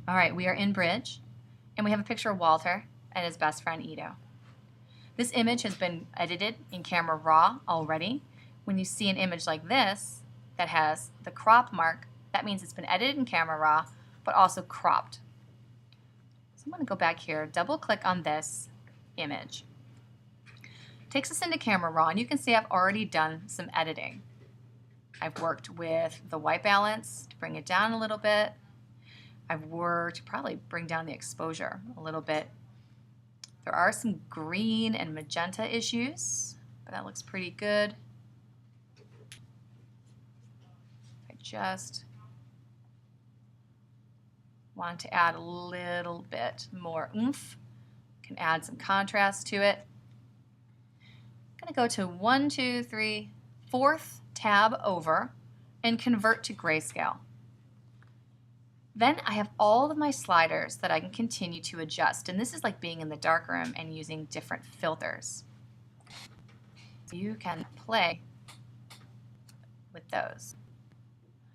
All right, we are in Bridge, and we have a picture of Walter and his best friend Ito. This image has been edited in Camera Raw already. When you see an image like this that has the crop mark, that means it's been edited in Camera Raw, but also cropped. So I'm going to go back here, double click on this image. Takes us into Camera Raw, and you can see I've already done some editing. I've worked with the white balance to bring it down a little bit. I've worked to probably bring down the exposure a little bit. There are some green and magenta issues, but that looks pretty good. I just want to add a little bit more oomph. Can add some contrast to it. I'm going to go to 4th tab over and convert to grayscale. Then I have all of my sliders that I can continue to adjust, and this is like being in the darkroom and using different filters. So you can play with those.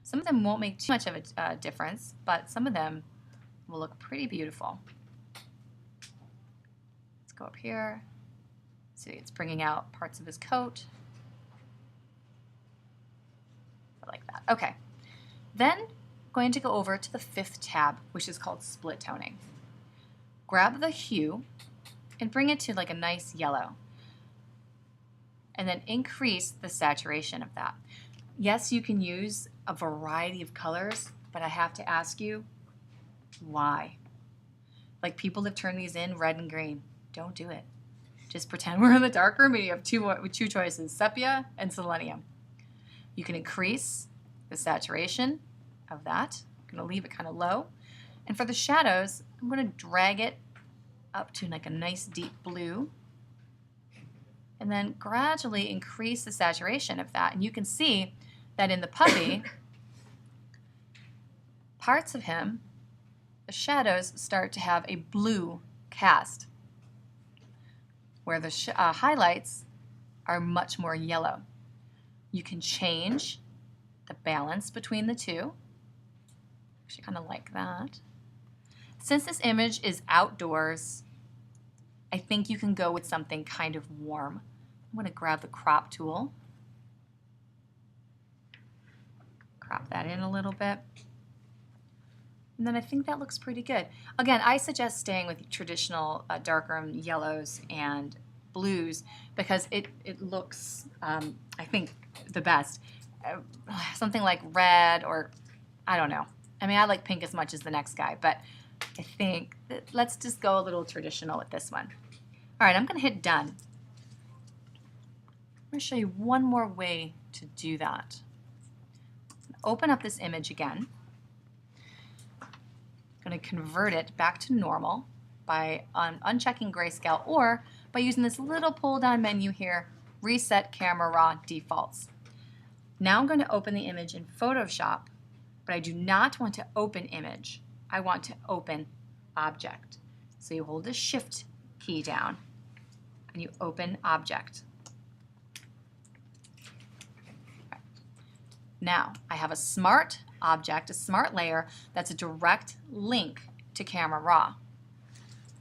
Some of them won't make too much of a difference, but some of them will look pretty beautiful. Let's go up here. See, it's bringing out parts of his coat. I like that. Okay. Then I'm going to go over to the 5th tab, which is called split toning. Grab the hue and bring it to like a nice yellow. And then increase the saturation of that. Yes, you can use a variety of colors, but I have to ask you, why? Like, people have turned these in red and green. Don't do it. Just pretend we're in the dark room and you have two choices, sepia and selenium. You can increase the saturation of that. I'm going to leave it kind of low. And for the shadows, I'm going to drag it up to like a nice deep blue. And then gradually increase the saturation of that. And you can see that in the puppy, parts of him, the shadows start to have a blue cast, where the highlights are much more yellow. You can change the balance between the two. Actually, kind of like that. Since this image is outdoors, I think you can go with something kind of warm. I'm going to grab the crop tool. Crop that in a little bit. And then I think that looks pretty good. Again, I suggest staying with traditional darkroom yellows and blues because it looks, I think, the best. Something like red or, I don't know. I mean, I like pink as much as the next guy, but I think let's just go a little traditional with this one. All right, I'm going to hit done. I'm going to show you one more way to do that. Open up this image again. Going to convert it back to normal by unchecking grayscale or by using this little pull down menu here, reset camera raw defaults. Now I'm going to open the image in Photoshop, but I do not want to open image. I want to open object. So you hold the shift key down and you open object. Okay. Now I have a smart object, a smart layer that's a direct link to Camera Raw.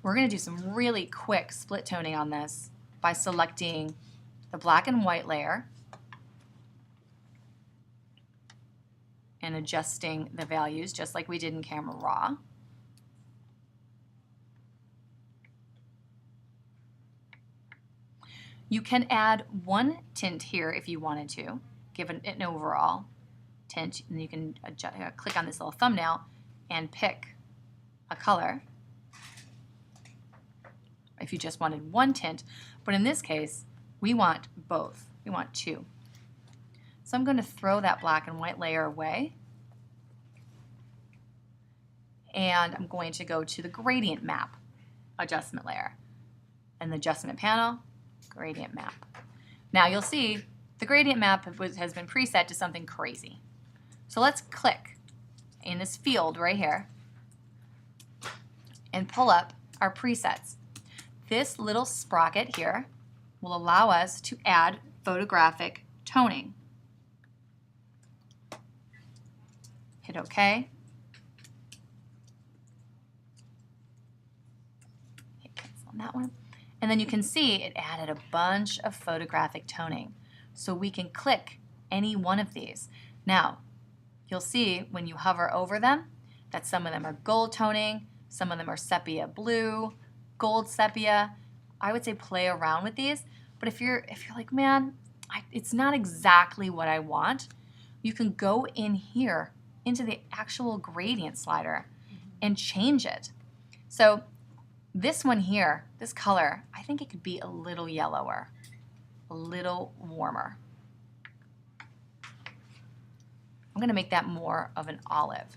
We're going to do some really quick split toning on this by selecting the black and white layer and adjusting the values just like we did in Camera Raw. You can add one tint here if you wanted to, give an overall tint, and you can click on this little thumbnail and pick a color if you just wanted one tint, but in this case we want both. We want two. So I'm going to throw that black and white layer away and I'm going to go to the gradient map adjustment layer and the adjustment panel, gradient map. Now you'll see the gradient map has been preset to something crazy. So let's click in this field right here and pull up our presets. This little sprocket here will allow us to add photographic toning. Hit OK. on that one. And then you can see it added a bunch of photographic toning. So we can click any one of these. Now, you'll see when you hover over them that some of them are gold toning, some of them are sepia blue, gold sepia. I would say play around with these, but if you're like, man, it's not exactly what I want, you can go in here into the actual gradient slider and change it. So this one here, this color, I think it could be a little yellower, a little warmer. I'm going to make that more of an olive.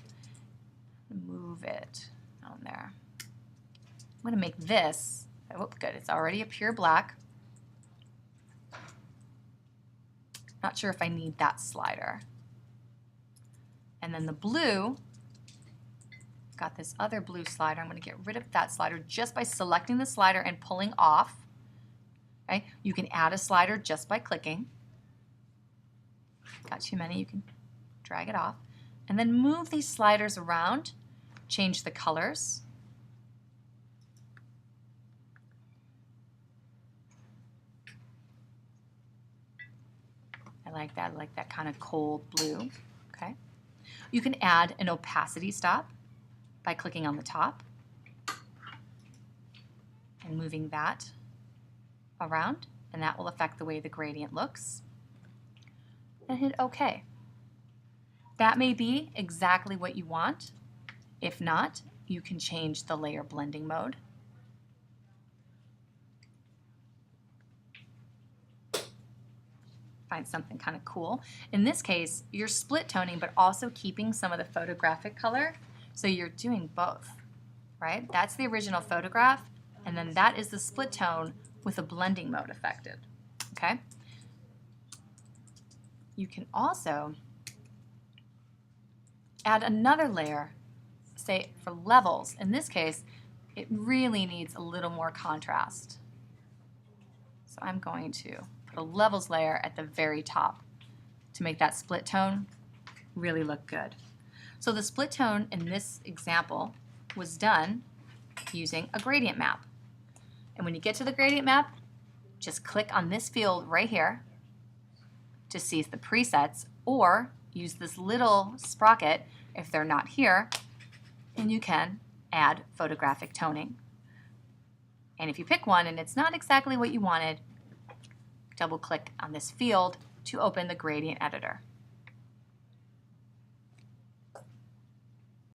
Move it down there. I'm going to make this, oh good, it's already a pure black. Not sure if I need that slider. And then the blue, got this other blue slider. I'm going to get rid of that slider just by selecting the slider and pulling off. Okay? You can add a slider just by clicking. Got too many, you can drag it off. And then move these sliders around, change the colors. I like that kind of cold blue. Okay. You can add an opacity stop by clicking on the top and moving that around, and that will affect the way the gradient looks. And hit OK. That may be exactly what you want. If not, you can change the layer blending mode. Find something kind of cool. In this case, you're split toning, but also keeping some of the photographic color. So you're doing both, right? That's the original photograph, and then that is the split tone with a blending mode affected, okay? You can also add another layer, say for levels. In this case, it really needs a little more contrast. So I'm going to put a levels layer at the very top to make that split tone really look good. So the split tone in this example was done using a gradient map. And when you get to the gradient map, just click on this field right here to see the presets, or use this little sprocket if they're not here, and you can add photographic toning. And if you pick one and it's not exactly what you wanted, double click on this field to open the gradient editor.